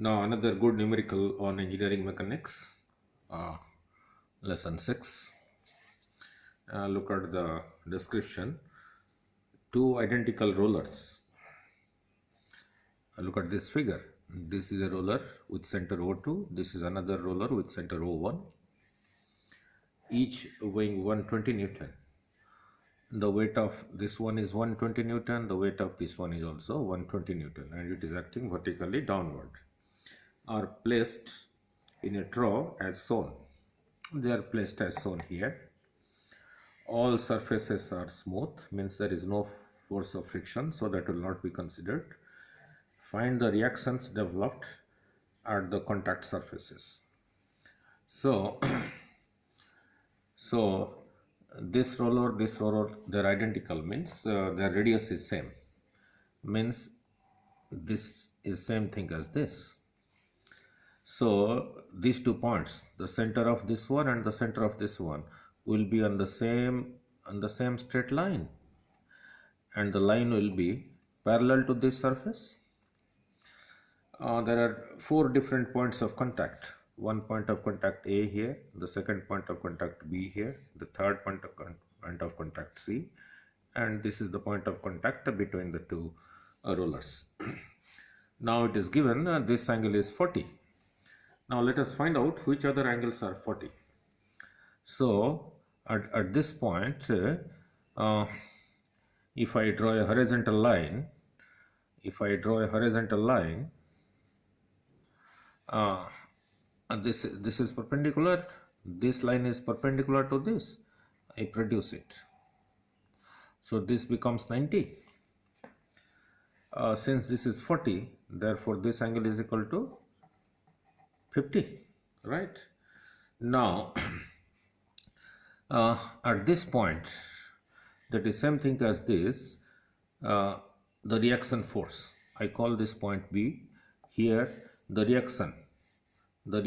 Now another good numerical on engineering mechanics, uh, lesson 6. Look at the description. Two identical rollers. Look at this figure. This is a roller with center O2. This is another roller with center O1. Each weighing 120 Newton. The weight of this one is 120 Newton. The weight of this one is also 120 Newton, and it is acting vertically downward. Are placed in a trough as shown. They are placed as shown here. All surfaces are smooth, means there is no force of friction, so that will not be considered. Find the reactions developed at the contact surfaces. So this roller, they're identical, means their radius is same, means this is same thing as this. So these 2 points, the center of this one and the center of this one, will be on the same straight line, and the line will be parallel to this surface. There are 4 different points of contact. One point of contact A here, the second point of contact B here, the third point of contact C, and this is the point of contact between the two rollers. Now it is given this angle is 40. Now let us find out which other angles are 40. So at this point, if I draw a horizontal line, this is perpendicular, this line is perpendicular to this, I produce it. So this becomes 90. Since this is 40, therefore this angle is equal to 50, right? Now at this point, that is same thing as this, the reaction force, I call this point B. Here the reaction, let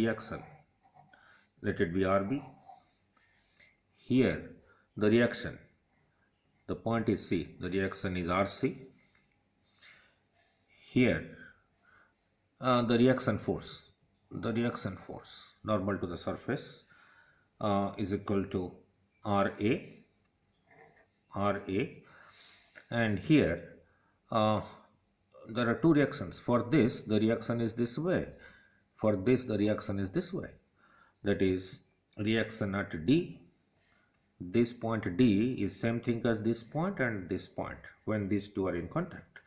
it be RB. Here the reaction, the point is C, the reaction is RC. Here the reaction force normal to the surface is equal to RA, and here there are 2 reactions. For this, the reaction is this way. For this, the reaction is this way. That is reaction at D. This point D is same thing as this point and this point when these two are in contact.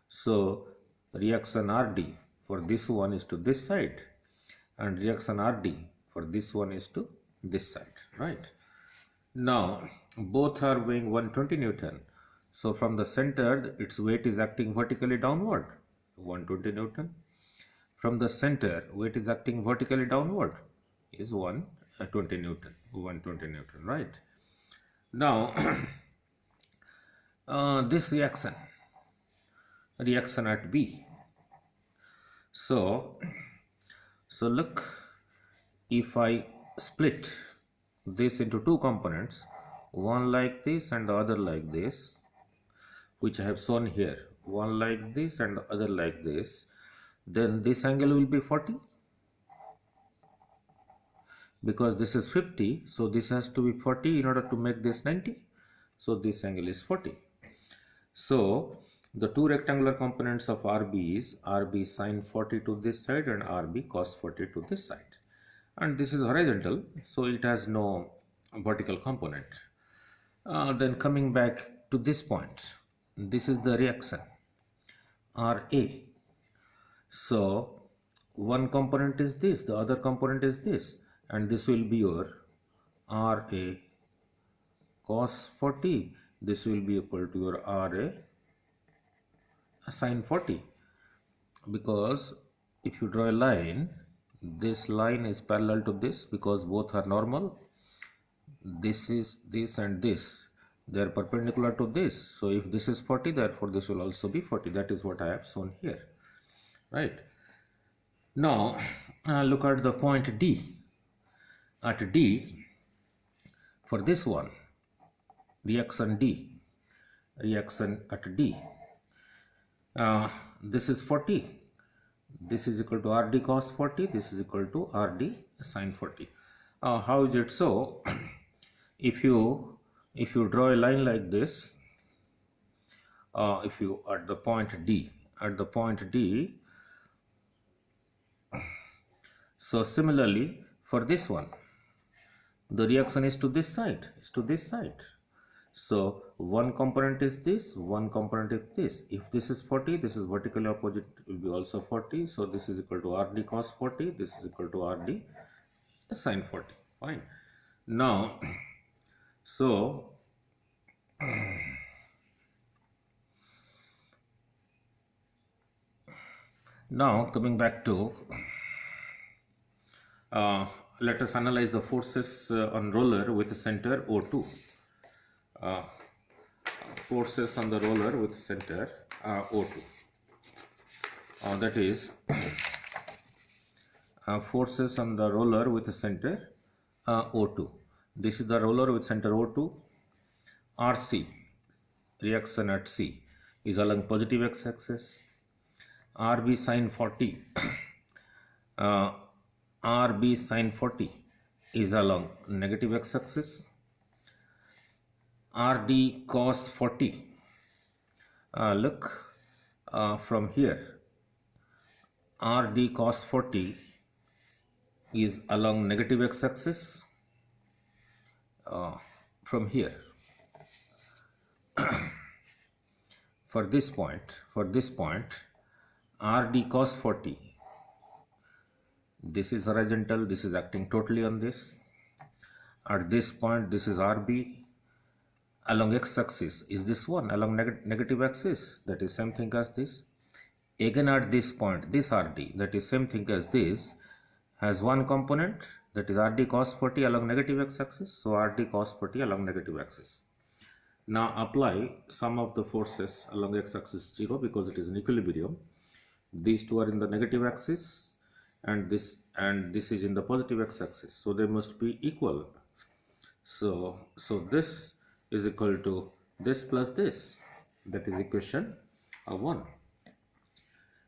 So reaction RD for this one is to this side, and reaction RD for this one is to this side, right? Now both are weighing 120 Newton. So from the center, its weight is acting vertically downward, 120 Newton. From the center, weight is acting vertically downward is 120 Newton, right? Now this reaction at B. So look, if I split this into 2 components, one like this and the other like this, which I have shown here, one like this and the other like this, then this angle will be 40, because this is 50, so this has to be 40 in order to make this 90. So this angle is 40. So the 2 rectangular components of RB is RB sine 40 to this side and RB cos 40 to this side, and this is horizontal, so it has no vertical component. Then coming back to this point, this is the reaction RA. So one component is this, the other component is this, and this will be your RA cos 40. This will be equal to your RA sine 40, because if you draw a line, this line is parallel to this because both are normal. This is this and this, they are perpendicular to this. So if this is 40, therefore this will also be 40. That is what I have shown here, right? Now look at the point D. At D, for this one, reaction at D, this is 40, This is equal to RD cos 40. This is equal to RD sin 40. How is it so? if you draw a line like this, if you at the point D, so similarly for this one, the reaction is to this side, So one component is this, one component is this. If this is 40, this is vertically opposite, will be also 40. So this is equal to RD cos 40. This is equal to RD sin 40. Fine. Now, so now coming back to let us analyze the forces on roller with center O2. Forces on the roller with center O2. That is forces on the roller with center O2. This is the roller with center O2. RC, reaction at C, is along positive x-axis. RB sin 40, RB sin 40 is along negative x-axis. RD cos 40, look from here, RD cos 40 is along negative x-axis from here. For this point, RD cos 40, this is horizontal, this is acting totally on this. At this point, this is RB. Along x-axis is this one, along negative axis, that is same thing as this. Again at this point, this RD, that is same thing as this, has one component, that is RD cos 40 along negative x-axis. So RD cos 40 along negative axis. Now apply sum of the forces along x-axis 0 because it is in equilibrium. These two are in the negative axis and this is in the positive x-axis. So they must be equal. So this is equal to this plus this, that is equation 1.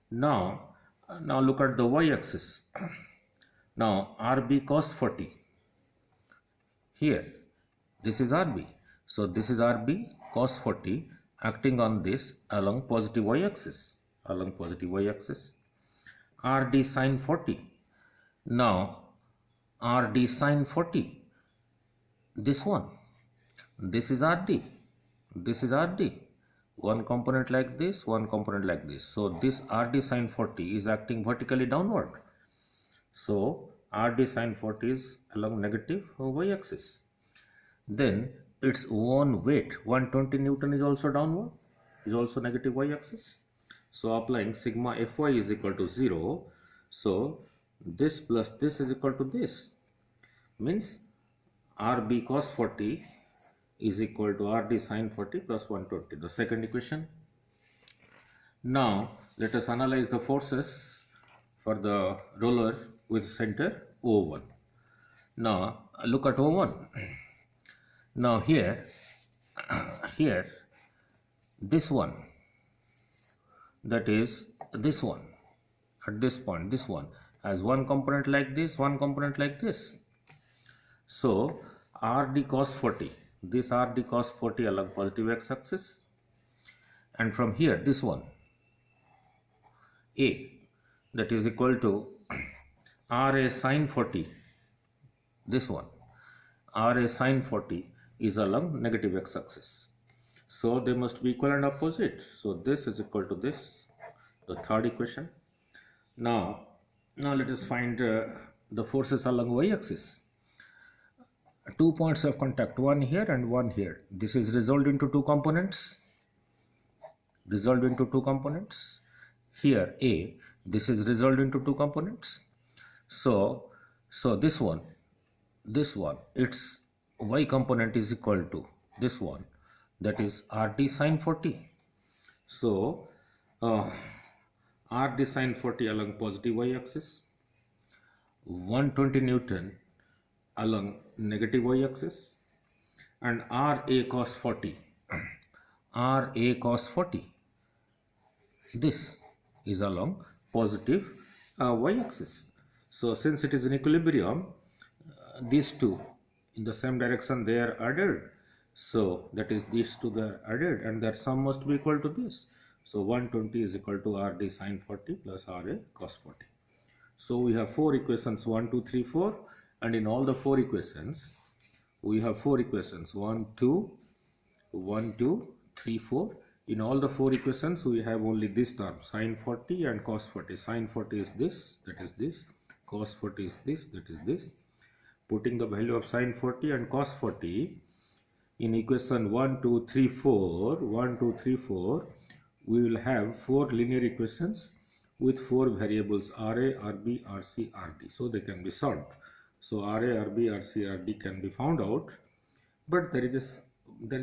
Now look at the y-axis. Now RB cos 40, here this is RB, so this is RB cos 40 acting on this along positive y-axis, RD sin 40. Now RD sin 40, this one, this is RD, one component like this, one component like this. So this RD sin 40 is acting vertically downward. So RD sin 40 is along negative y-axis. Then its own weight, 120 Newton, is also downward, is also negative y-axis. So applying sigma Fy is equal to 0. So this plus this is equal to this. Means RB cos 40 is equal to RD sin 40 plus 120, the second equation. Now let us analyze the forces for the roller with center O1. Now look at O1. Now here this one, that is this one, at this point this one has one component like this, one component like this. So RD cos 40, this RD cos 40 along positive x-axis, and from here this one A, that is equal to RA sin 40, this one RA sin 40 is along negative x-axis. So they must be equal and opposite. So this is equal to this, the third equation. Now let us find the forces along y-axis. 2 points of contact, one here and one here. This is resolved into two components. Here A, this is resolved into two components. So this one, its y component is equal to this one, that is RD sin 40. So RD sin 40 along positive y-axis, 120 Newton along negative y-axis, and RA cos 40, this is along positive y-axis. So since it is in equilibrium, these two in the same direction they are added. So that is these two they are added and their sum must be equal to this. So 120 is equal to Rd sine 40 plus Ra cos 40. So we have four equations 1, 2, 3, 4, and in all the four equations we have four equations 1, 2, 3, 4. In all the four equations we have only this term sine 40 and cos 40. Sine 40 is this, that is this. Cos 40 is this, that is this. Putting the value of sine 40 and cos 40 in equation 1, 2, 3, 4, we will have four linear equations with four variables Ra, Rb, Rc, Rd. So they can be solved. So Ra, Rb, Rc, Rd can be found out, but there is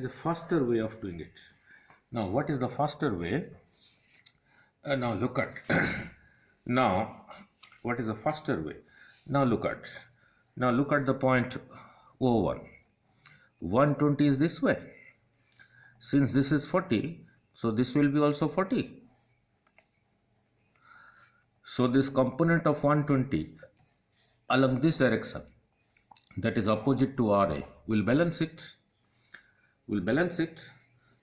a faster way of doing it. Now what is the faster way? Now look at now what is the faster way? Now look at the point O1. 120 is this way. Since this is 40, so this will be also 40. So this component of 120 along this direction, that is opposite to Ra, will balance it.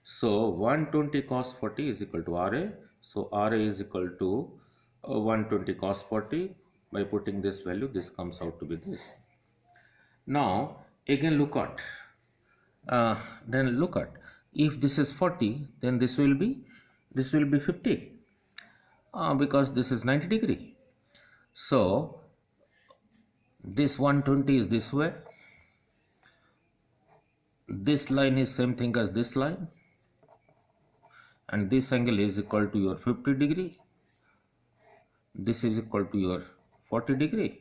So 120 cos 40 is equal to Ra. So Ra is equal to 120 cos 40. By putting this value, this comes out to be this. Now again look at if this is 40, then this will be 50 because this is 90 degree. So this 120 is this way. This line is same thing as this line, and this angle is equal to your 50 degree. This is equal to your 40 degree.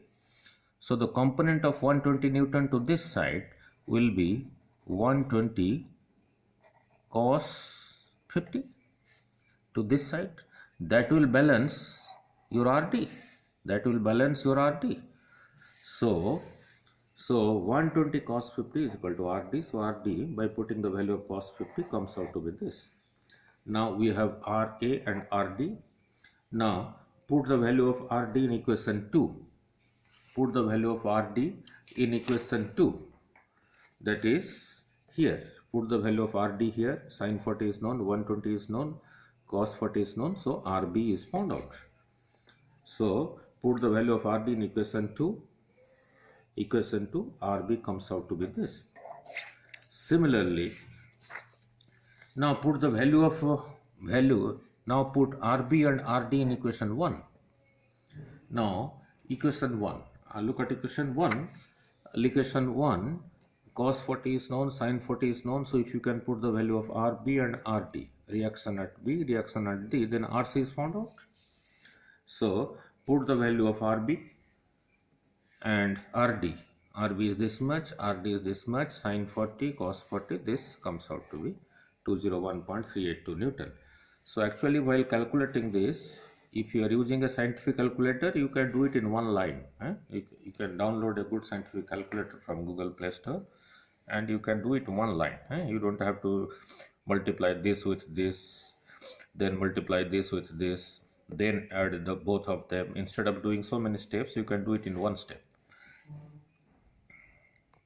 So the component of 120 Newton to this side will be 120 cos 50 to this side. That will balance your Rd. So 120 cos 50 is equal to Rd. So Rd, by putting the value of cos 50, comes out to be this. Now we have Ra and Rd. Now put the value of Rd in equation 2. That is here. Put the value of Rd here. Sin 40 is known, 120 is known, cos 40 is known. So Rb is found out. So put the value of Rd in equation 2. Rb comes out to be this. Similarly, now put the value of now put Rb and Rd in equation 1. Now equation 1, look at equation 1. Cos 40 is known, sin 40 is known. So if you can put the value of Rb and Rd, reaction at B, reaction at D, then Rc is found out. So put the value of Rb and Rd. Rb is this much, Rd is this much, sin 40, cos 40, this comes out to be 201.382 Newton. So actually while calculating this, if you are using a scientific calculator, you can do it in one line. You can download a good scientific calculator from Google Play Store and you can do it in one line. You don't have to multiply this with this, then multiply this with this, then add the both of them. Instead of doing so many steps, you can do it in one step.